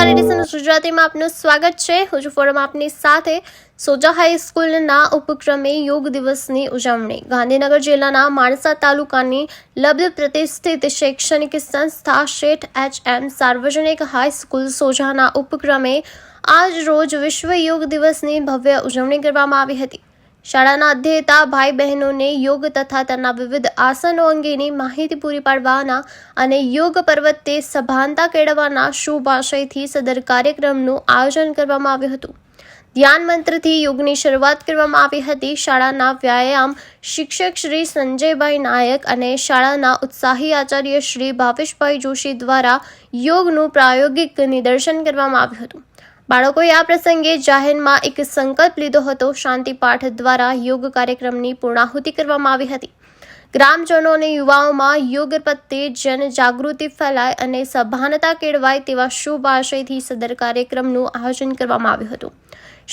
નમસ્કાર, એડિશન ગુજરાતીમાં આપનું સ્વાગત છે. હું છું ફોરમ આપની સાથે. સોજા હાઈસ્કૂલના ઉપક્રમે યોગ દિવસની ઉજવણી. ગાંધીનગર જિલ્લાના માણસા તાલુકાની લબ્ધ પ્રતિષ્ઠિત શૈક્ષણિક સંસ્થા શેઠ એચ.એમ. સાર્વજનિક હાઈસ્કૂલ સોજાના ઉપક્રમે આજ રોજ વિશ્વ યોગ દિવસની ભવ્ય ઉજવણી કરવામાં આવી હતી. શાળાના અધ્યેતા ભાઈ બહેનોને યોગ તથા તેના વિવિધ આસનો અંગેની માહિતી પૂરી પાડવાના અને યોગ પર્વતે સભાનતા કેળવવાના શુભ આશયથી સદર કાર્યક્રમનું આયોજન કરવામાં આવ્યું હતું. ધ્યાન મંત્રથી યોગની શરૂઆત કરવામાં આવી હતી. શાળાના વ્યાયામ શિક્ષક શ્રી સંજયભાઈ નાયક અને શાળાના ઉત્સાહી આચાર્ય શ્રી ભાવેશભાઈ જોશી દ્વારા યોગનું પ્રાયોગિક નિદર્શન કરવામાં આવ્યું હતું. બાળકોએ આ પ્રસંગે જાહેરમાં એક સંકલ્પ લીધો હતો. શાંતિ પાઠ દ્વારા યોગ કાર્યક્રમની પૂર્ણાહુતિ કરવામાં આવી હતી. ગ્રામજનો અને યુવાઓમાં યોગ પ્રત્યે જન જાગૃતિ ફેલાય અને સભાનતા કેળવાય તેવા શુભ આશયથી સદર કાર્યક્રમનું આયોજન કરવામાં આવ્યું હતું.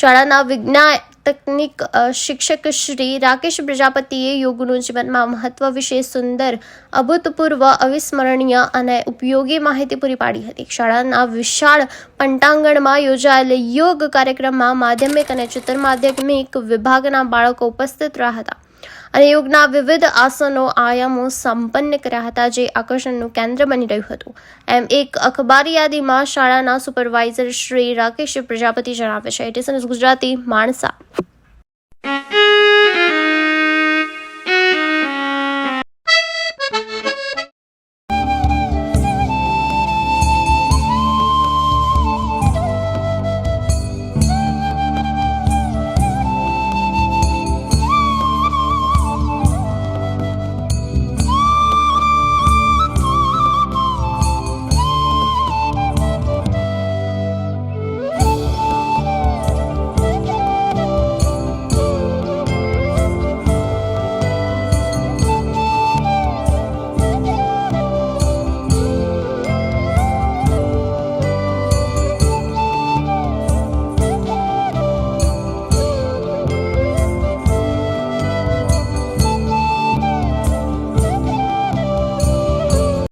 શાળાના વિજ્ઞાન તકનીક શિક્ષક શ્રી રાકેશ પ્રજાપતિએ યોગનું જીવનમાં મહત્વ વિશે સુંદર, અભૂતપૂર્વ, અવિસ્મરણીય અને ઉપયોગી માહિતી પૂરી પાડી હતી. શાળાના વિશાળ પટાંગણમાં યોજાયેલ યોગ કાર્યક્રમમાં માધ્યમિક અને ઉચ્ચતર માધ્યમિક વિભાગના બાળકો ઉપસ્થિત રહ્યા હતા અને યોગના વિવિધ આસનો, આયામો સંપન્ન કર્યા હતા, જે આકર્ષણનું કેન્દ્ર બની રહ્યું હતું. એમ એક અખબારી યાદીમાં શાળાના સુપરવાઇઝર શ્રી રાકેશ પ્રજાપતિ જણાવે છે. એડિશન ગુજરાતી, માણસા.